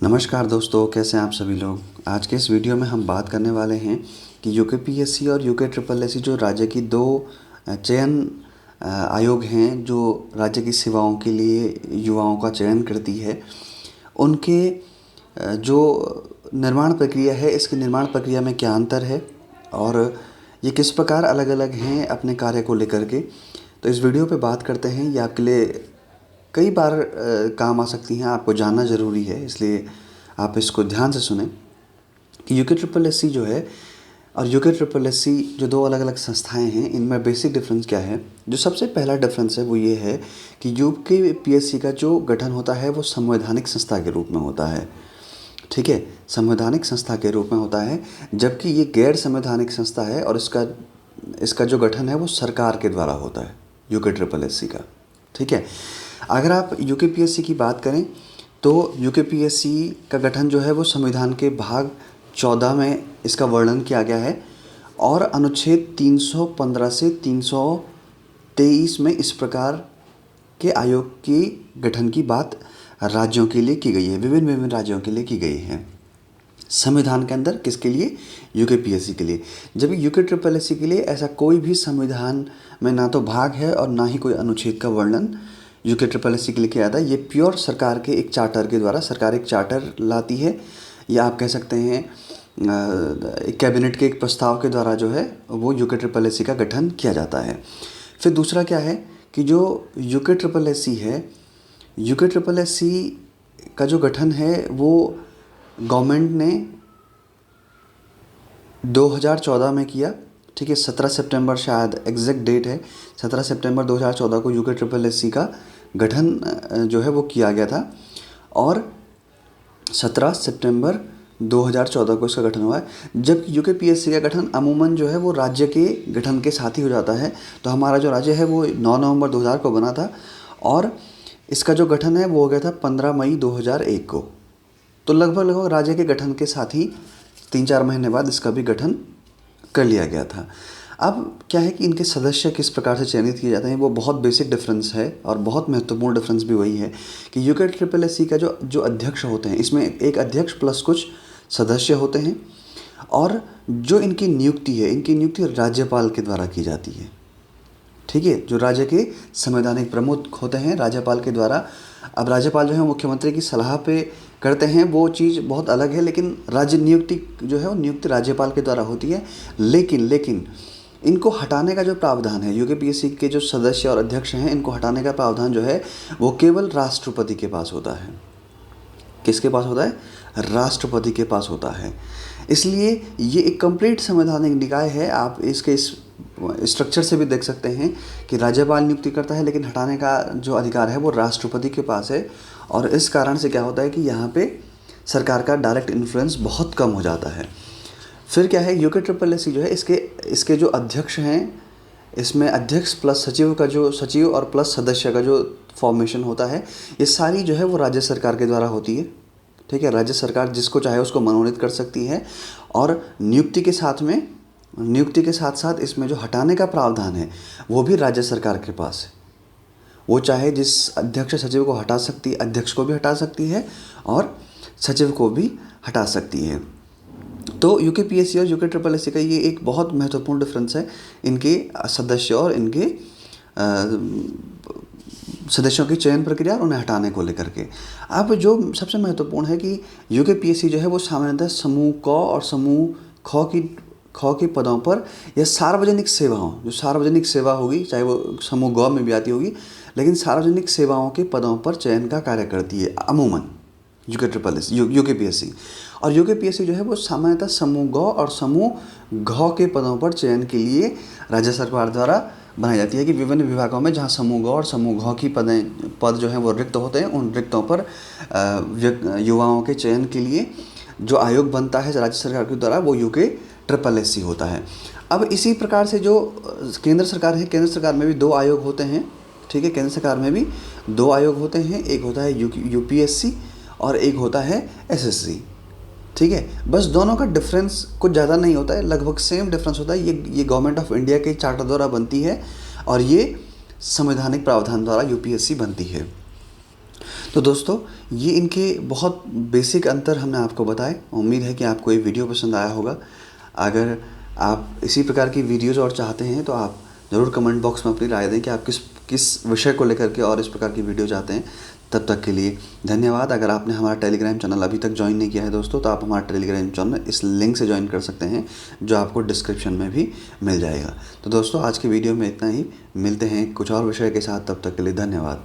नमस्कार दोस्तों, कैसे हैं आप सभी लोग। आज के इस वीडियो में हम बात करने वाले हैं कि यूकेपीएससी और यूके ट्रिपल एससी जो राज्य की दो चयन आयोग हैं जो राज्य की सेवाओं के लिए युवाओं का चयन करती है, उनके जो निर्माण प्रक्रिया है, इसकी निर्माण प्रक्रिया में क्या अंतर है और ये किस प्रकार अलग अलग हैं अपने कार्य को लेकर के। तो इस वीडियो पे बात करते हैं। ये आपके लिए कई बार काम आ सकती हैं, आपको जानना ज़रूरी है, इसलिए आप इसको ध्यान से सुनें कि यूके ट्रिपल एससी जो है और यूके ट्रिपल एससी जो दो अलग अलग संस्थाएं हैं, इनमें बेसिक डिफरेंस क्या है। जो सबसे पहला डिफरेंस है वो ये है कि यूके पीएससी का जो गठन होता है वो संवैधानिक संस्था के रूप में होता है। ठीक है, संवैधानिक संस्था के रूप में होता है, जबकि ये गैर संवैधानिक संस्था है और इसका जो गठन है वो सरकार के द्वारा होता है, यूके ट्रिपल एससी का। ठीक है, अगर आप यूकेपीएससी की बात करें तो यूकेपीएससी का गठन जो है वो संविधान के भाग 14 में इसका वर्णन किया गया है और अनुच्छेद 315 से 323 में इस प्रकार के आयोग के गठन की बात राज्यों के लिए की गई है, विभिन्न राज्यों के लिए की गई है संविधान के अंदर। किसके लिए? यूकेपीएससी के लिए। जबकि यूके ट्रिपल एससी के लिए ऐसा कोई भी संविधान में ना तो भाग है और ना ही कोई अनुच्छेद का वर्णन यूके ट्रिपल एससी के लिए किया जाता है। ये प्योर सरकार के एक चार्टर के द्वारा, सरकार एक चार्टर लाती है, या आप कह सकते हैं एक कैबिनेट के एक प्रस्ताव के द्वारा जो है वो यूके ट्रिपल एससी का गठन किया जाता है। फिर दूसरा क्या है कि जो यूके ट्रिपल एससी है, यूके ट्रिपल एससी का जो गठन है वो गवर्नमेंट ने 2014 में किया। ठीक है, 17 सितंबर शायद एग्जैक्ट डेट है, 17 सितंबर 2014 को यूके ट्रिपल एससी का गठन जो है वो किया गया था और 17 सितंबर 2014 को इसका गठन हुआ है। जबकि यूकेपीएससी का गठन अमूमन जो है वो राज्य के गठन के साथ ही हो जाता है। तो हमारा जो राज्य है वो 9 नवंबर 2000 को बना था और इसका जो गठन है वो हो गया था 15 मई 2001 को। तो लगभग राज्य के गठन के साथ ही 3-4 महीने बाद इसका भी गठन कर लिया गया था। अब क्या है कि इनके सदस्य किस प्रकार से चयनित किए जाते हैं, वो बहुत बेसिक डिफरेंस है और बहुत महत्वपूर्ण डिफरेंस भी वही है कि यूके ट्रिपल एससी का जो अध्यक्ष होते हैं, इसमें एक अध्यक्ष प्लस कुछ सदस्य होते हैं और जो इनकी नियुक्ति है, इनकी नियुक्ति राज्यपाल के द्वारा की जाती है। ठीक है, जो राज्य के संवैधानिक प्रमुख होते हैं राज्यपाल के द्वारा। अब राज्यपाल जो है मुख्यमंत्री की सलाह पे करते हैं, वो चीज़ बहुत अलग है, लेकिन राज्य नियुक्ति जो है वो नियुक्ति राज्यपाल के द्वारा होती है। लेकिन इनको हटाने का जो प्रावधान है, यूकेपीएससी के जो सदस्य और अध्यक्ष हैं, इनको हटाने का प्रावधान जो है वो केवल राष्ट्रपति के पास होता है। किसके पास होता है? राष्ट्रपति के पास होता है। इसलिए ये एक कंप्लीट संवैधानिक निकाय है। आप इसके इस स्ट्रक्चर से भी देख सकते हैं कि राज्यपाल नियुक्ति करता है, लेकिन हटाने का जो अधिकार है वो राष्ट्रपति के पास है। और इस कारण से क्या होता है कि यहाँ पे सरकार का डायरेक्ट इन्फ्लुएंस बहुत कम हो जाता है। फिर क्या है, यूके ट्रिपल एससी जो है इसके जो अध्यक्ष हैं, इसमें अध्यक्ष प्लस सचिव का जो सचिव और प्लस सदस्य का जो फॉर्मेशन होता है, ये सारी जो है वो राज्य सरकार के द्वारा होती है। ठीक है, राज्य सरकार जिसको चाहे उसको मनोनीत कर सकती है और नियुक्ति के साथ साथ इसमें जो हटाने का प्रावधान है वो भी राज्य सरकार के पास है। वो चाहे जिस अध्यक्ष सचिव को हटा सकती है, अध्यक्ष को भी हटा सकती है और सचिव को भी हटा सकती है। तो यूकेपीएससी और यूके ट्रिपल एससी का ये एक बहुत महत्वपूर्ण डिफरेंस है, इनके सदस्य और इनके सदस्यों की चयन प्रक्रिया और उन्हें हटाने को लेकर के। अब जो सबसे महत्वपूर्ण है कि यूकेपीएससी जो है वो सामान्यतः समूह क और समूह ख के पदों पर या सार्वजनिक सेवाओं, जो सार्वजनिक सेवा होगी, चाहे वो समूह ग में भी आती होगी, लेकिन सार्वजनिक सेवाओं के पदों पर चयन का कार्य करती है अमूमन यूकेपीएससी। और यूकेपीएससी जो है वो सामान्यतः समूह ग और समूह घ के पदों पर चयन के लिए राज्य सरकार द्वारा बनाई जाती है कि विभिन्न विभागों में जहां समूह ग और समूह घ की पद जो हैं वो रिक्त होते हैं, उन रिक्तों पर युवाओं के चयन के लिए जो आयोग बनता है राज्य सरकार के द्वारा, वो यूके ट्रिपल एससी होता है। अब इसी प्रकार से जो केंद्र सरकार है, केंद्र सरकार में भी 2 आयोग होते हैं। ठीक है, केंद्र सरकार में भी 2 आयोग होते हैं, एक होता है यूपीएससी और एक होता है एसएससी। ठीक है, बस दोनों का डिफरेंस कुछ ज़्यादा नहीं होता है, लगभग सेम डिफरेंस होता है। ये गवर्नमेंट ऑफ इंडिया के चार्टर द्वारा बनती है और ये संवैधानिक प्रावधान द्वारा यूपीएससी बनती है। तो दोस्तों ये इनके बहुत बेसिक अंतर हमने आपको बताए। उम्मीद है कि आपको ये वीडियो पसंद आया होगा। अगर आप इसी प्रकार की वीडियोज़ और चाहते हैं तो आप ज़रूर कमेंट बॉक्स में अपनी राय दें कि आप किस किस विषय को लेकर के और इस प्रकार की वीडियो चाहते हैं। तब तक के लिए धन्यवाद। अगर आपने हमारा टेलीग्राम चैनल अभी तक ज्वाइन नहीं किया है दोस्तों, तो आप हमारा टेलीग्राम चैनल इस लिंक से ज्वाइन कर सकते हैं, जो आपको डिस्क्रिप्शन में भी मिल जाएगा। तो दोस्तों, आज की वीडियो में इतना ही। मिलते हैं कुछ और विषय के साथ, तब तक के लिए धन्यवाद।